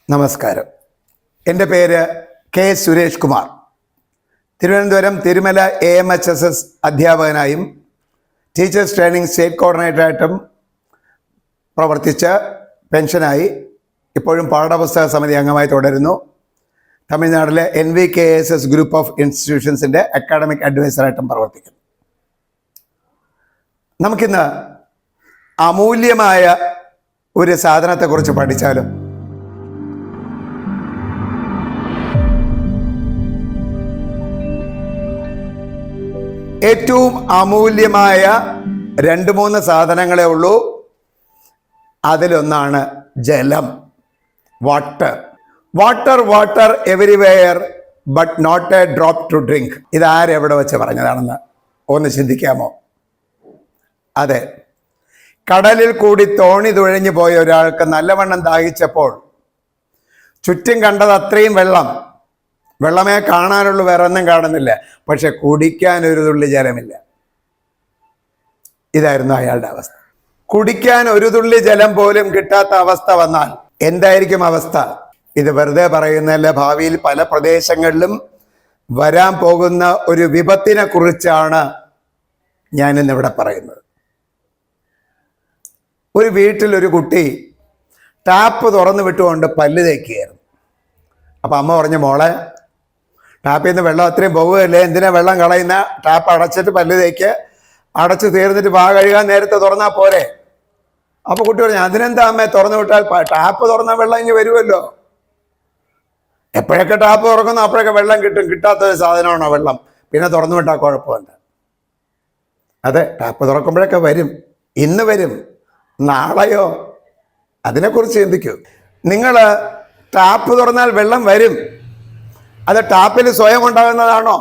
നമസ്കാരം. എൻ്റെ പേര് കെ സുരേഷ് കുമാർ. തിരുവനന്തപുരം തിരുമല AMHSS അധ്യാപകനായും ടീച്ചേഴ്സ് ട്രെയിനിങ് സ്റ്റേറ്റ് കോർഡിനേറ്ററായിട്ടും പ്രവർത്തിച്ച് പെൻഷനായി ഇപ്പോഴും പാഠപുസ്തക സമിതി അംഗമായി തുടരുന്നു. തമിഴ്നാട്ടിലെ NVKSS ഗ്രൂപ്പ് ഓഫ് ഇൻസ്റ്റിറ്റ്യൂഷൻസിൻ്റെ അക്കാഡമിക് അഡ്വൈസറായിട്ടും പ്രവർത്തിക്കുന്നു. നമുക്കിന്ന് അമൂല്യമായ ഒരു സാധനത്തെക്കുറിച്ച് പഠിച്ചാലും. ഏറ്റവും അമൂല്യമായ 2-3 സാധനങ്ങളേ ഉള്ളൂ. അതിലൊന്നാണ് ജലം. Water everywhere but not a drop to drink. ഇതാരെവിടെ വെച്ച് പറഞ്ഞതാണെന്ന് ഒന്ന് ചിന്തിക്കാമോ? അതെ, കടലിൽ കൂടി തോണി തുഴഞ്ഞു പോയ ഒരാൾക്ക് നല്ലവണ്ണം ദാഹിച്ചപ്പോൾ ചുറ്റും കണ്ടത് അത്രയും വെള്ളമേ കാണാനുള്ളൂ, വേറെ ഒന്നും കാണുന്നില്ല. പക്ഷെ കുടിക്കാൻ ഒരു തുള്ളി ജലമില്ല. ഇതായിരുന്നു അയാളുടെ അവസ്ഥ. കുടിക്കാൻ ഒരു തുള്ളി ജലം പോലും കിട്ടാത്ത അവസ്ഥ വന്നാൽ എന്തായിരിക്കും അവസ്ഥ? ഇത് വെറുതെ പറയുന്നതല്ല. ഭാവിയിൽ പല പ്രദേശങ്ങളിലും വരാൻ പോകുന്ന ഒരു വിപത്തിനെ കുറിച്ചാണ് ഞാനിന്നിവിടെ പറയുന്നത്. ഒരു വീട്ടിൽ ഒരു കുട്ടി ടാപ്പ് തുറന്നു വിട്ടുകൊണ്ട് പല്ല് തേക്കുകയായിരുന്നു. അപ്പം അമ്മ പറഞ്ഞു, മോളെ, ടാപ്പിൽ നിന്ന് വെള്ളം അത്രയും പോവുകയല്ലേ, എന്തിനാ വെള്ളം കളയുന്ന? ടാപ്പ് അടച്ചിട്ട് പല്ല് തേക്ക്, അടച്ച് തീർന്നിട്ട് വാ കഴുകാൻ നേരത്തെ തുറന്നാൽ പോരെ. അപ്പോൾ കുട്ടി പറഞ്ഞു, അതിനെന്താ അമ്മേ, തുറന്നു വിട്ടാൽ ടാപ്പ് തുറന്നാൽ വെള്ളം ഇങ്ങ് വരുമല്ലോ. എപ്പോഴൊക്കെ ടാപ്പ് തുറക്കുന്നു അപ്പോഴൊക്കെ വെള്ളം കിട്ടും. കിട്ടാത്തൊരു സാധനമാണോ വെള്ളം? പിന്നെ തുറന്നു വിട്ടാൽ കുഴപ്പമുണ്ട്. അതെ, ടാപ്പ് തുറക്കുമ്പോഴൊക്കെ വരും. ഇന്ന് വരും, നാളെയോ? അതിനെക്കുറിച്ച് ചിന്തിക്കൂ. നിങ്ങൾ ടാപ്പ് തുറന്നാൽ വെള്ളം വരും. അത് ടാപ്പിൽ സ്വയം ഉണ്ടാകുന്നതാണോ?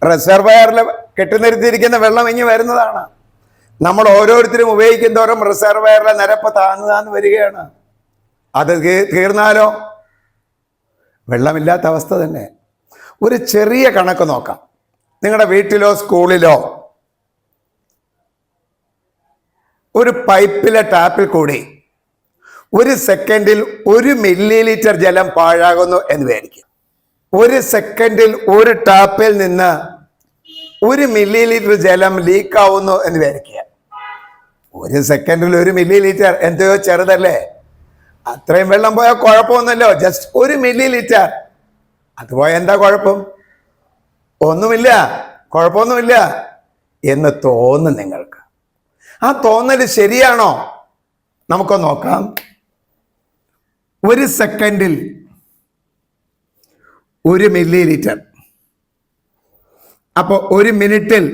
റിസർവയറിൽ കെട്ടിനിർത്തിയിരിക്കുന്ന വെള്ളം ഇങ്ങ് വരുന്നതാണ്. നമ്മൾ ഓരോരുത്തരും ഉപയോഗിക്കുന്നതോറും റിസർവയറിലെ നിരപ്പ് താഴ്ന്നു വരികയാണ്. അത് തീർന്നാലോ വെള്ളമില്ലാത്ത അവസ്ഥ തന്നെ. ഒരു ചെറിയ കണക്ക് നോക്കാം. നിങ്ങളുടെ വീട്ടിലോ സ്കൂളിലോ ഒരു പൈപ്പിലെ ടാപ്പിൽ കൂടി 1 സെക്കൻഡിൽ 1 മില്ലി ജലം പാഴാകുന്നു എന്ന് വിചാരിക്കും. 1 സെക്കൻഡിൽ ഒരു ടാപ്പിൽ നിന്ന് 1 മില്ലി ജലം ലീക്കാവുന്നു എന്ന് വിചാരിക്കുക. 1 സെക്കൻഡിൽ 1 മില്ലി എന്തോ ചെറുതല്ലേ? അത്രയും വെള്ളം പോയാൽ കുഴപ്പമൊന്നുമല്ലോ. Just 1 milli. അത് പോയാൽ എന്താ കുഴപ്പം? ഒന്നുമില്ല, കുഴപ്പമൊന്നുമില്ല എന്ന് തോന്നും നിങ്ങൾക്ക്. ആ തോന്നൽ ശരിയാണോ? നമുക്കൊന്ന് നോക്കാം. 1 സെക്കൻഡിൽ 1 മില്ലി. അപ്പോൾ 1 മിനിറ്റിൽ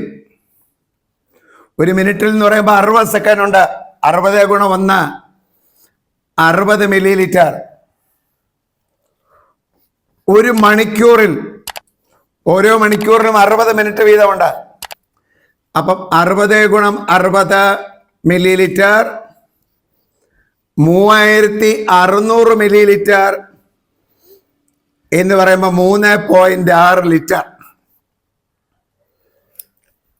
എന്ന് പറയുമ്പോൾ 60 സെക്കൻഡ് ഉണ്ട്. 60 ഗുണം 1 60 മില്ലി. ഒരു മണിക്കൂറിൽ, ഓരോ മണിക്കൂറിനും 60 മിനിറ്റ് വീതമുണ്ട്. അപ്പം 60 ഗുണം 60 മില്ലി, 3600 മില്ലി എന്ന് പറയുമ്പോൾ 3.6 ലിറ്റർ.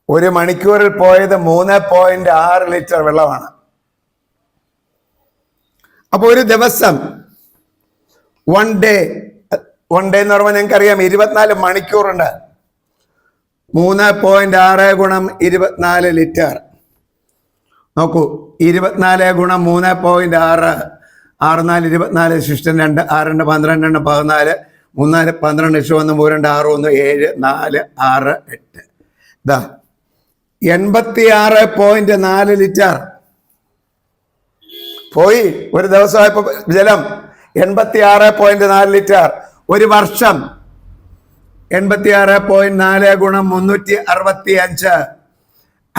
ഒരു മണിക്കൂറിൽ പോയത് 3.6 ലിറ്റർ വെള്ളമാണ്. അപ്പോൾ ഒരു ദിവസം, വൺ ഡേ എന്ന് പറയുമ്പോൾ ഞങ്ങൾക്കറിയാം 24 മണിക്കൂറുണ്ട്. 3.6 ഗുണം 24 ലിറ്റർ. നോക്കൂ, 24 ഗുണം 3.6. 6 4 24, ശിഷ്ടം 2, 6 2 12, 2 14, 3 4 12, 1 3 2 6 1 7 4 6 8. ഇതാ 86.4 ലിറ്റർ പോയി. ഒരു ദിവസമായപ്പോൾ ജലം 86.4 ലിറ്റർ. ഒരു വർഷം 86.4 ഗുണം 365.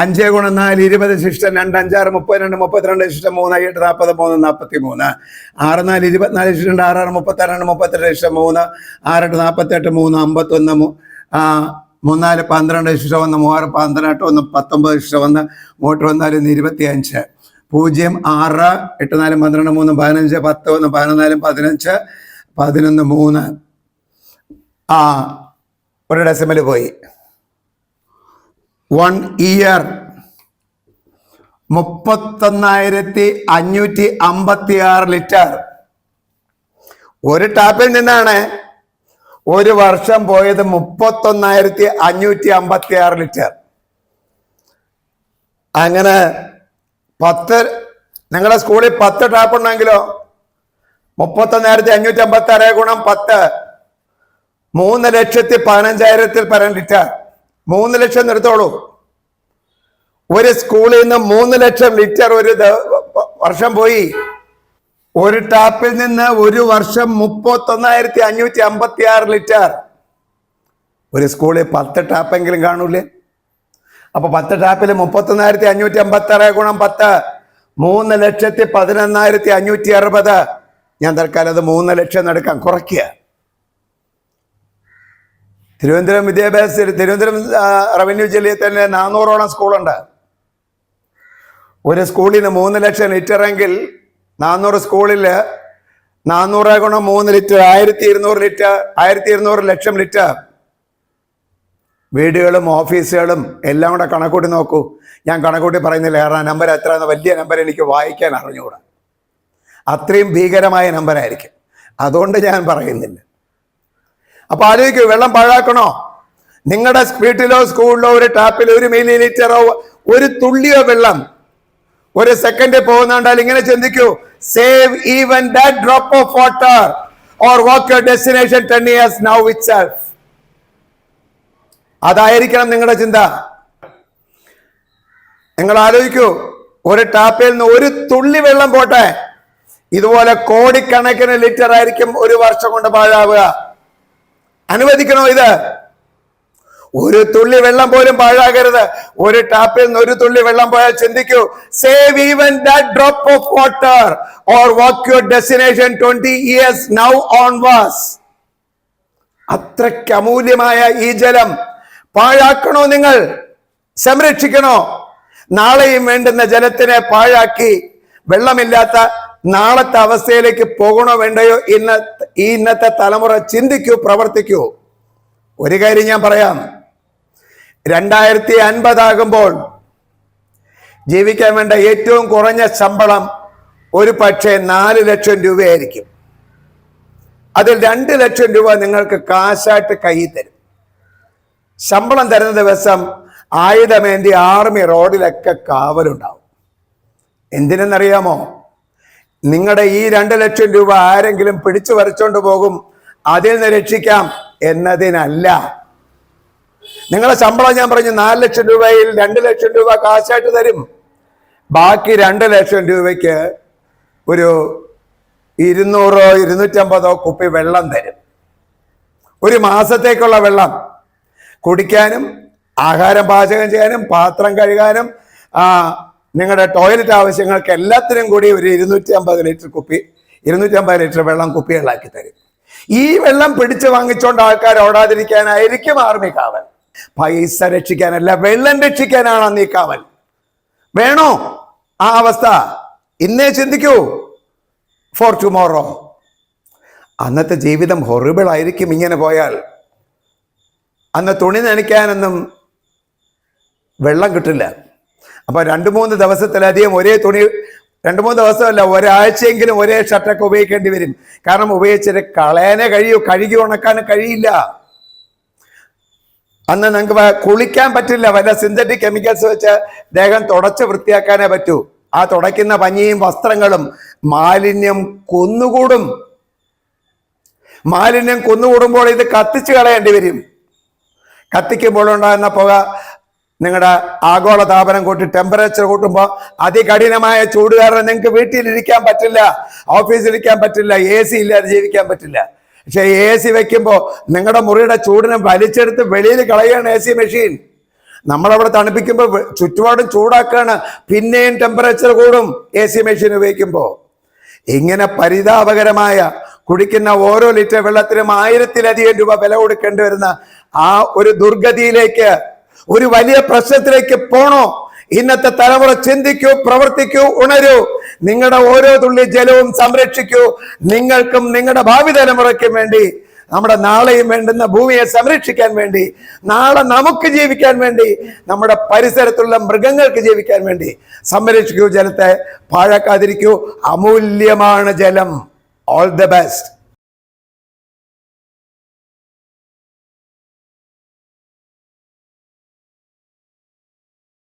5 ഗുണം 4 20, ശിഷ്ടം 2 5 6 32, 32, ശിഷ്ടം 3 8 40 3 43. 6 4 24, ശിഷ്ടം 6 6 32, 32, ശിഷ്ടം 3 6 8 48 3 51 3 4 12, ശിഷ്ടം 1 3 6 18 1 19, ശിഷ്ടം 1 3 1 25 0 6 8 4 12 3 15 10 1 14 15 11 3. ഒരു ഡെസിമൽ പോയി. 1 ഇയർ 31,556 ലിറ്റർ. ഒരു ടാപ്പിൽ നിന്നാണ് ഒരു വർഷം പോയത് 31,556 ലിറ്റർ. അങ്ങനെ 10, നിങ്ങളുടെ സ്കൂളിൽ 10 ടാപ്പ് ഉണ്ടെങ്കിലോ 31,556 ഗുണം 10, 3,15,000 പരം ലിറ്റർ. 3 ലക്ഷം എടുത്തോളൂ. ഒരു സ്കൂളിൽ നിന്ന് 3 ലക്ഷം ലിറ്റർ ഒരു വർഷം പോയി. ഒരു ടാപ്പിൽ നിന്ന് ഒരു വർഷം 31,556 ലിറ്റർ. ഒരു സ്കൂളിൽ 10 ടാപ്പെങ്കിലും കാണൂലേ? അപ്പൊ 10 ടാപ്പിൽ 31,556 ഗുണം 10, 3,11,560. ഞാൻ തൽക്കാലം അത് 3 ലക്ഷം എടുക്കാൻ കുറയ്ക്കുക. തിരുവനന്തപുരം റവന്യൂ ജില്ലയിൽ തന്നെ 400ഓളം സ്കൂളുണ്ട്. ഒരു സ്കൂളിന് 3 ലക്ഷം ലിറ്റർ എങ്കിൽ 400 സ്കൂളിൽ 400 ഗുണം 3 ലിറ്റർ 1,200 ലിറ്റർ, 1,200 ലക്ഷം ലിറ്റർ. വീടുകളും ഓഫീസുകളും എല്ലാം കൂടെ കണക്കൂട്ടി നോക്കൂ. ഞാൻ കണക്കൂട്ടി പറയുന്നില്ല, കാരണം നമ്പർ എത്ര വലിയ നമ്പർ എനിക്ക് വായിക്കാൻ അറിഞ്ഞുകൂടാ. അത്രയും ഭീകരമായ നമ്പറായിരിക്കും. അതുകൊണ്ട് ഞാൻ പറയുന്നില്ല. അപ്പൊ ആലോചിക്കൂ, വെള്ളം പാഴാക്കണോ? നിങ്ങളുടെ വീട്ടിലോ സ്കൂളിലോ ഒരു ടാപ്പിൽ 1 മില്ലി ലിറ്ററോ ഒരു തുള്ളിയോ വെള്ളം ഒരു സെക്കൻഡ് പോകുന്നുണ്ടാൽ ഇങ്ങനെ ചിന്തിക്കൂ, save even that drop of water or walk your destination 10 years now itself. അതായിരിക്കണം നിങ്ങളുടെ ചിന്ത. നിങ്ങൾ ആലോചിക്കൂ, ഒരു ടാപ്പിൽ നിന്ന് ഒരു തുള്ളി വെള്ളം പോട്ടെ, ഇതുപോലെ കോടിക്കണക്കിന് ലിറ്റർ ആയിരിക്കും ഒരു വർഷം കൊണ്ട് പാഴാവുക. അനുവദിക്കണോ ഇത്? ഒരു തുള്ളി വെള്ളം പോലും പാഴാകരുത്. ഒരു ടാപ്പിൽ നിന്ന് ഒരു തുള്ളി വെള്ളം പോയാൽ ചിന്തിക്കൂ, save even that drop of water or walk your destination 20 years now onwards. അത്രയ്ക്ക് അമൂല്യമായ ഈ ജലം പാഴാക്കണോ? നിങ്ങൾ സംരക്ഷിക്കണോ? നാളെയും വേണ്ടുന്ന ജലത്തിനെ പാഴാക്കി വെള്ളമില്ലാത്ത നാളത്തെ അവസ്ഥയിലേക്ക് പോകണോ വേണ്ടയോ? ഇന്നത്തെ തലമുറ ചിന്തിക്കൂ, പ്രവർത്തിക്കൂ. ഒരു കാര്യം ഞാൻ പറയാം, 2050 ആകുമ്പോൾ ജീവിക്കാൻ വേണ്ട ഏറ്റവും കുറഞ്ഞ ശമ്പളം ഒരു പക്ഷേ 4 ലക്ഷം രൂപയായിരിക്കും. അതിൽ 2 ലക്ഷം രൂപ നിങ്ങൾക്ക് കാശായിട്ട് കയ്യിൽ തരും. ശമ്പളം തരുന്ന ദിവസം ആയുധമേന്തി ആർമി റോഡിലൊക്കെ കാവലുണ്ടാവും. എന്തിനെന്നറിയാമോ? നിങ്ങളുടെ ഈ 2 ലക്ഷം രൂപ ആരെങ്കിലും പിടിച്ചു വരച്ചോണ്ട് പോകും, അതിൽ നിന്ന് രക്ഷിക്കാം എന്നതിനല്ല. നിങ്ങളുടെ ശമ്പളം ഞാൻ പറഞ്ഞു 4 ലക്ഷം രൂപയിൽ 2 ലക്ഷം രൂപ കാശായിട്ട് തരും. ബാക്കി 2 ലക്ഷം രൂപയ്ക്ക് ഒരു 200-250 കുപ്പി വെള്ളം തരും. ഒരു മാസത്തേക്കുള്ള വെള്ളം കുടിക്കാനും ആഹാരം പാചകം ചെയ്യാനും പാത്രം കഴുകാനും നിങ്ങളുടെ ടോയ്ലറ്റ് ആവശ്യങ്ങൾക്ക് എല്ലാത്തിനും കൂടി ഒരു 250 ലിറ്റർ വെള്ളം കുപ്പികളാക്കി തരും. ഈ വെള്ളം പിടിച്ചു വാങ്ങിച്ചോണ്ട് ആൾക്കാർ ഓടാതിരിക്കാനായിരിക്കും ആർമി കാവൽ. പൈസ രക്ഷിക്കാനല്ല, വെള്ളം രക്ഷിക്കാനാണ് അന്ന് ഈ കാവൽ. വേണോ ആ അവസ്ഥ? ഇന്നേ ചിന്തിക്കൂ, ഫോർ ടുമോറോ. അന്നത്തെ ജീവിതം ഹൊറിബിൾ ആയിരിക്കും ഇങ്ങനെ പോയാൽ. അന്ന് തുണി നനയ്ക്കാനൊന്നും വെള്ളം കിട്ടില്ല. അപ്പൊ 2-3 ദിവസത്തിലധികം ഒരേ തുണി, 2-3 ദിവസമല്ല, ഒരാഴ്ചയെങ്കിലും ഒരേ ഷർട്ടൊക്കെ ഉപയോഗിക്കേണ്ടി വരും. കാരണം ഉപയോഗിച്ചിട്ട് കളയാനേ കഴിയൂ, കഴുകി ഉണക്കാനും കഴിയില്ല. അന്ന് നിങ്ങൾക്ക് കുളിക്കാൻ പറ്റില്ല, വല്ല സിന്തറ്റിക് കെമിക്കൽസ് വെച്ച് ദേഹം തുടച്ച് വൃത്തിയാക്കാനേ പറ്റൂ. ആ തുടയ്ക്കുന്ന പഞ്ഞിയും വസ്ത്രങ്ങളും മാലിന്യം കുന്നുകൂടും. മാലിന്യം കുന്നുകൂടുമ്പോൾ ഇത് കത്തിച്ച് കളയേണ്ടി വരും. കത്തിക്കുമ്പോൾ ഉണ്ടാകുന്ന പുക നിങ്ങളുടെ ആഗോള താപനം കൂട്ടി ടെമ്പറേച്ചർ കൂട്ടുമ്പോൾ അതികഠിനമായ ചൂട് കാരണം നിങ്ങൾക്ക് വീട്ടിലിരിക്കാൻ പറ്റില്ല, ഓഫീസിലിരിക്കാൻ പറ്റില്ല, AC ഇല്ലാതെ ജീവിക്കാൻ പറ്റില്ല. പക്ഷെ AC വെക്കുമ്പോൾ നിങ്ങളുടെ മുറിയുടെ ചൂടിനെ വലിച്ചെടുത്ത് വെളിയിൽ കളയാണ് AC മെഷീൻ. നമ്മളവിടെ തണുപ്പിക്കുമ്പോൾ ചുറ്റുപാടും ചൂടാക്കാണ്, പിന്നെയും ടെമ്പറേച്ചർ കൂടും AC മെഷീൻ ഉപയോഗിക്കുമ്പോൾ. ഇങ്ങനെ പരിതാപകരമായ കുടിക്കുന്ന ഓരോ ലിറ്റർ വെള്ളത്തിനും 1000-ലധികം രൂപ വില കൊടുക്കേണ്ടി വരുന്ന ആ ഒരു ദുർഗതിയിലേക്ക്, ഒരു വലിയ പ്രശ്നത്തിലേക്ക് പോണോ? ഇന്നത്തെ തലമുറ ചിന്തിക്കൂ, പ്രവർത്തിക്കൂ, ഉണരൂ. നിങ്ങളുടെ ഓരോ തുള്ളി ജലവും സംരക്ഷിക്കൂ. നിങ്ങൾക്കും നിങ്ങളുടെ ഭാവി തലമുറയ്ക്കും വേണ്ടി, നമ്മുടെ നാളെയും വേണ്ടുന്ന ഭൂമിയെ സംരക്ഷിക്കാൻ വേണ്ടി, നാളെ നമുക്ക് ജീവിക്കാൻ വേണ്ടി, നമ്മുടെ പരിസരത്തുള്ള മൃഗങ്ങൾക്ക് ജീവിക്കാൻ വേണ്ടി സംരക്ഷിക്കൂ. ജലത്തെ പാഴാക്കാതിരിക്കൂ. അമൂല്യമാണ് ജലം. All the best.